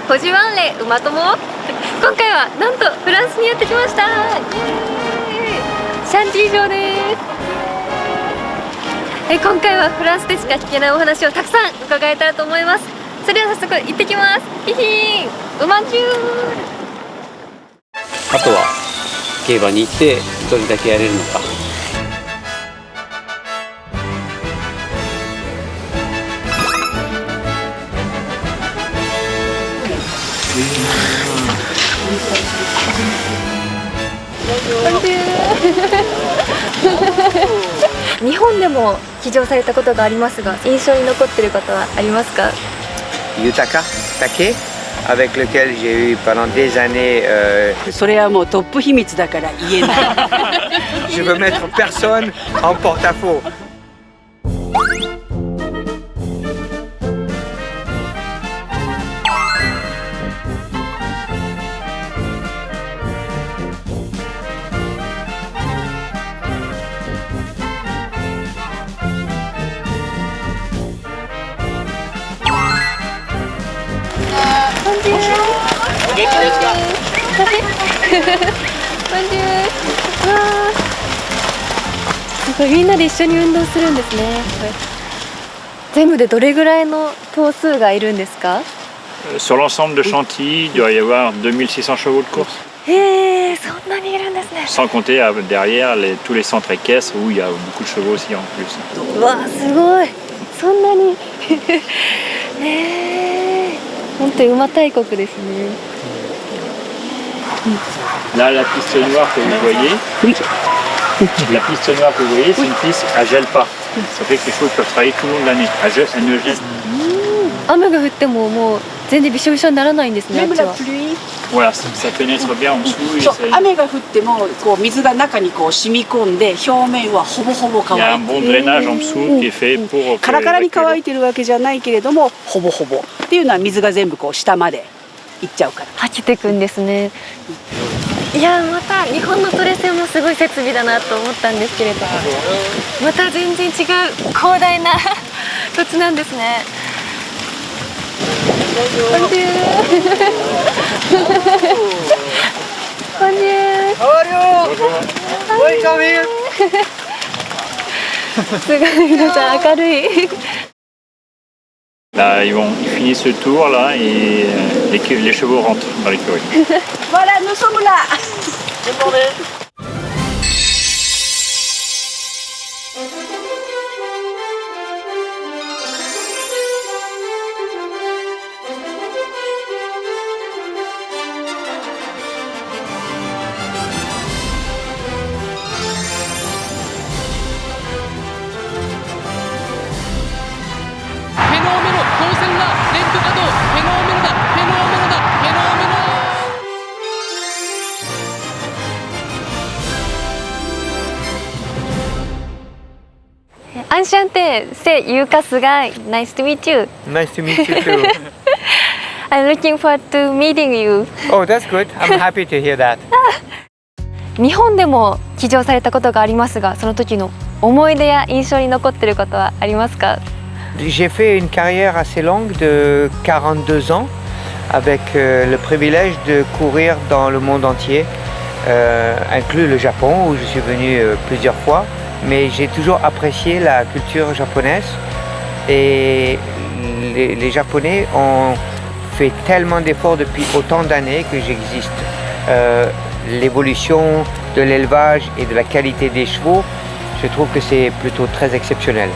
ホジュワンレ馬友。今回はなんとフランスにやってきました。イエーイ。シャンティ城です。今回はフランスでしか聞けないお話をたくさん伺えたらと思います。それでは早速行ってきます。ヒヒーン、うまんじゅう。あとは競馬に行ってどれだけやれるのか。日本でも騎乗されたことがありますが、印象に残っていることはありますか？Yutaka Take avec lequel j'ai eu pendant des années. それはもうトップ秘密だから言えない。Je veux mettre personne en porte-à-faux.すごい、みんなで一緒に運動するんですね。全部でどれぐらいの頭数がいるんですか？Sur l'ensemble de Chantilly, il doit y avoir 2600 chevaux de course. へえ、そんなにいるんですね。 Sans compter derrière tous les centres équestres où il y a beaucoup de chevaux aussi en plus. うわ、すごい。そんなに。本当に馬大国ですね。Là, la piste noire que vous voyez, la piste noire que vous voyez, c'est une piste à gèle pas. Ça fait que les chevaux peuvent travailler tout le long de l'année. Elle ne gèle. 雨が降ってももう全然びしょびしょにならないんですね。あっちは。Voilà, ça pénètre bien en dessous. そう、雨が降ってもこう水が中にこう染み込んで表面はほぼほぼ乾 Il y a い un て bon drainage en dessous qui est fait pour. カラカラに乾いてるわけじゃないけれどもほぼほぼっていうのは水が全部こう下までいっちゃうから。はけてくんですね。いや、また日本のトレセンもすごい設備だなと思ったんですけれども、また全然違う広大な土地なんですね。こんにちは。すごい皆さん明るい。Là, ils finissent le tour là et les chevaux rentrent dans l'écurie. Voilà, nous sommes là. Enchanté, c'est Yuka Sugai. Nice to meet you. Nice to meet you too. I'm looking forward to meeting you. Oh, that's good. I'm happy to hear that. 日本でも騎乗されたことがありますが、その時の思い出や印象に残っていることはありますか？ J'ai fait une carrière assez longue de 42 ans avec le privilège de courir dans le monde entier, inclus le Japon où je suis venu plusieurs fois. Mais j'ai toujours apprécié la culture japonaise et les Japonais ont fait tellement d'efforts depuis autant d'années que j'existe. L'évolution de l'élevage et de la qualité des chevaux, je trouve que c'est plutôt très exceptionnel.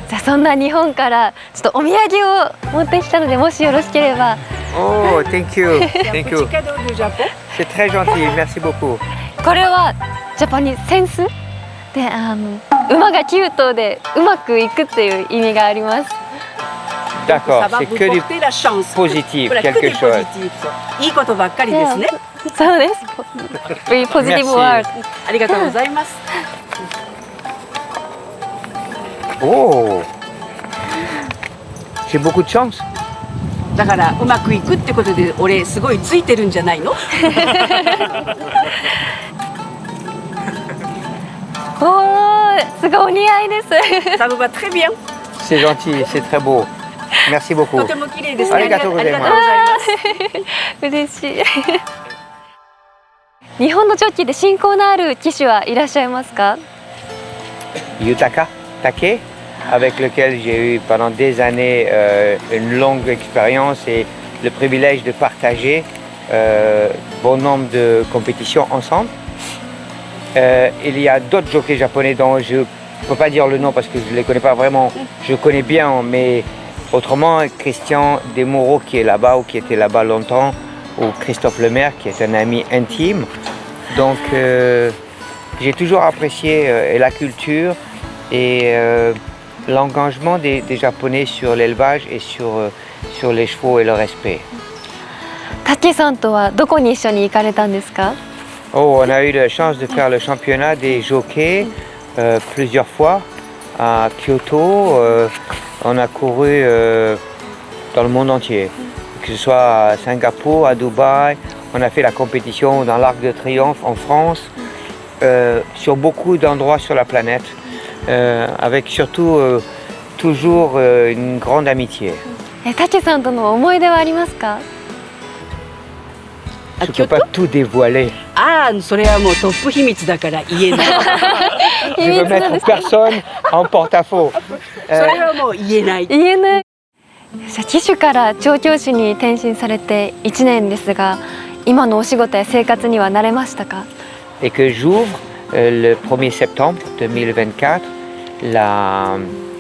じゃあそんな日本からちょっとお土産を持ってきたので、もしよろしければ。Oh, thank you, thank you. C'est très gentil, merci beaucoup. これはジャパニーズセンスで、馬が9頭でうまくいくっていう意味があります。D'accord, c'est que du positif, quelque chose. いいことばっかりですね。そうです。Very positive word. ありがとうございます。Oh, j'ai beaucoup de chance. だからうまくいくってことで俺すごいついてるんじゃないの？おー、すごいお似合いです。Ça vous va très bien. C'est gentil, c'est très beau. Merci beaucoup. とても綺麗ですね。ありがとうございますありがとうございます。嬉しい。日本のジョッキーで親交のある騎手はいらっしゃいますか？ Yutaka Take, avec lequel j'ai eu pendant des années une longue expérience et le privilège de partager bon nombre de compétitions ensemble. Il y a d'autres jockeys japonais dont je ne peux pas dire le nom parce que je ne les connais pas vraiment, je connais bien, mais autrement Christian Desmoureaux qui est là-bas ou qui était là-bas longtemps, ou Christophe Lemaire qui est un ami intime. Donc j'ai toujours apprécié la culture et l'engagement des Japonais sur l'élevage et sur les chevaux et le respect. タケさんとはどこに一緒に行かれたんですか？ Oh, on a eu la chance de faire le championnat des jockeys plusieurs fois à Kyoto. On a couru dans le monde entier, que ce soit à Singapour, à Dubaï. On a fait la compétition dans l'Arc de Triomphe en France, sur beaucoup d'endroits sur la planète, avec surtout toujours une grande amitié. タケさんとの思い出はありますか？ Je ne peux pas tout dévoiler. ああ、それはもうトップ秘密だから言えない。 Je veux mettre personne en porte-à-faux. それはもう言えない。言えない。騎手から調教師に転身されて1年ですが、今のお仕事や生活には慣れましたか？ Et que j'ouvre le 1er septembre 2024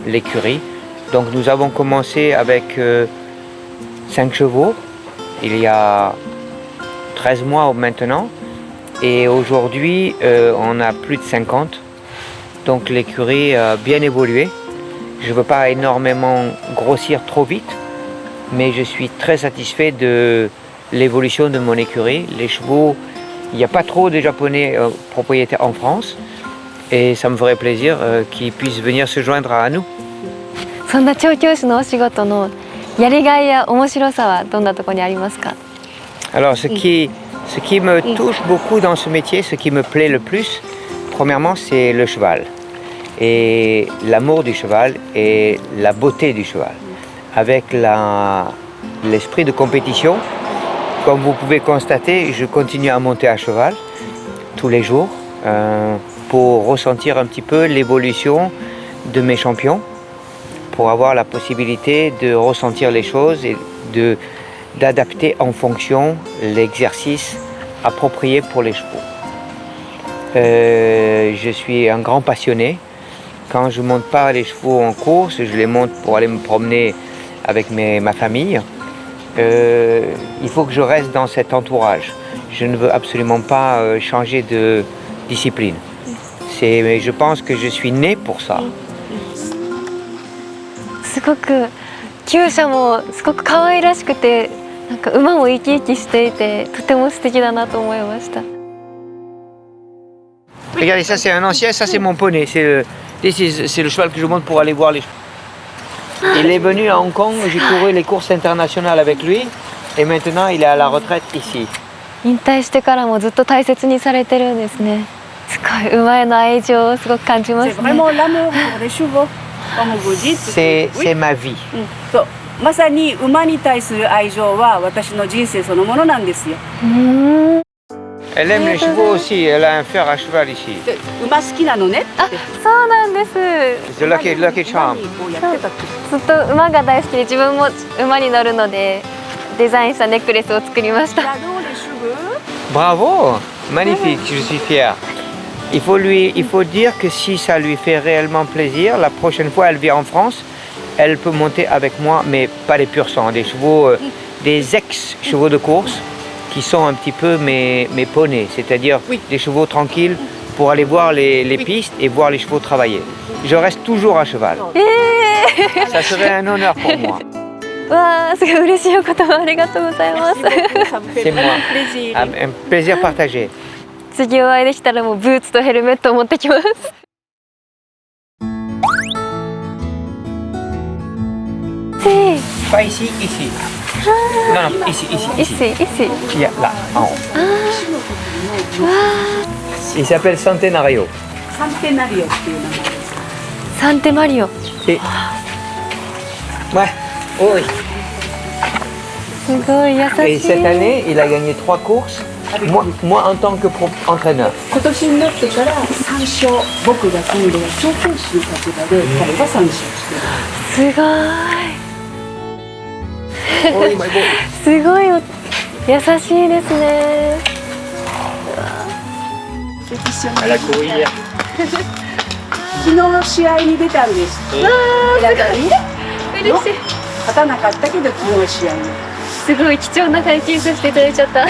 l'écurie. Donc nous avons commencé avec 5 chevaux il y a 13 mois maintenant et aujourd'hui on a plus de 50. Donc l'écurie a bien évolué. Je ne veux pas énormément grossir trop vite, mais je suis très satisfait de l'évolution de mon écurie. Les chevaux, il n'y a pas trop de Japonais propriétaires en France et ça me ferait plaisir qu'ils puissent venir se joindre à nous. そんな調教師のお仕事のやりがいや面白さはどんなところにありますか？ Alors ce qui me touche beaucoup dans ce métier, ce qui me plaît le plus, premièrement c'est le cheval. Et l'amour du cheval et la beauté du cheval. Avec l'esprit de compétition, comme vous pouvez constater, je continue à monter à cheval tous les jours pour ressentir un petit peu l'évolution de mes champions, pour avoir la possibilité de ressentir les choses et d'adapter en fonction l'exercice approprié pour les chevaux. Je suis un grand passionné. Quand je ne monte pas les chevaux en course, je les monte pour aller me promener avec ma famille. Il faut que je reste dans cet entourage. Je ne veux absolument pas changer de discipline. Je pense que je suis né pour ça. すごく厩舎もすごく可愛らしくて、なんか馬も生き生きしていてとても素敵だなと思いました。 Regardez, ça c'est un ancien, ça c'est mon poney. C'est le cheval que je monte pour aller voir les chevaux. Il est venu à Hong Kong, j'ai couru les courses internationales avec lui et maintenant il est à la retraite ici. 引退してからもずっと大切にされてるんですね。すごい馬への愛情をすごく感じますね。 C'est vraiment l'amour pour les chevaux, comme vous dites. C'est ma vie. そう、まさに馬に対する愛情は私の人生そのものなんですよ。 Elle aime les chevaux aussi, elle a un fer à cheval ici. で馬好きなのねって。あ、そうなんです。 C'est Lucky Charm. こうやってたって。ずっと馬が大好きで自分も馬に乗るのでデザインしたネックレスを作りました。 J'adore les cheveux. Bravo, magnifique, je suis fier. Il faut dire que si ça lui fait réellement plaisir, la prochaine fois elle vient en France, elle peut monter avec moi, mais pas les pur sang, des chevaux, des ex-chevaux de course qui sont un petit peu mes poneys, c'est-à-dire des chevaux tranquilles pour aller voir les pistes et voir les chevaux travailler. Je reste toujours à cheval. Ça serait un honneur pour moi. わあ、すごい嬉しいお言葉ありがとうございます。 C'est moi. Un plaisir partagé. 次お会いできたらもうブーツとヘルメットを持ってきます。 Pas ici, ici. Non, non, ici. ici. Il y a là, en haut. Il s'appelle Centenario. サンテナリオっていう名前です。サンテマリオ。 Et... Ouais, Oui. すごい優 Et し cette い。 année, il a gagné 3 courses. Moi en tant que entraîneur. 今年になってから3勝、僕が今度は調教師の立場で彼が3勝してる。すごい。すごい優しいですね。 Elle a couru hier. 昨日試合に出たんです。だからね、嬉しい。勝たなかったけど昨日試合に。すごい貴重な体験させていただいちゃった。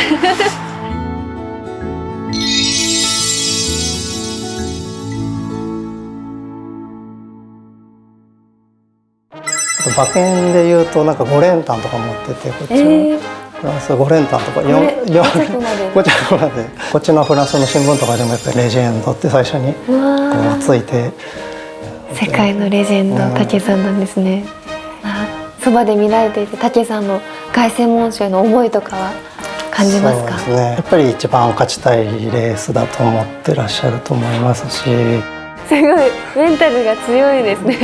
馬券でいうとなんか5連単とか持ってて、こっちのフランス5連単とか5着までこっちのフランスの新聞とかでもやっぱりレジェンドって最初にこうついて、世界のレジェンド武さんなんですね。そばで見られていて武さんの凱旋門賞への思いとかは感じますか？そうですね、やっぱり一番勝ちたいレースだと思ってらっしゃると思いますし、すごいメンタルが強いですね。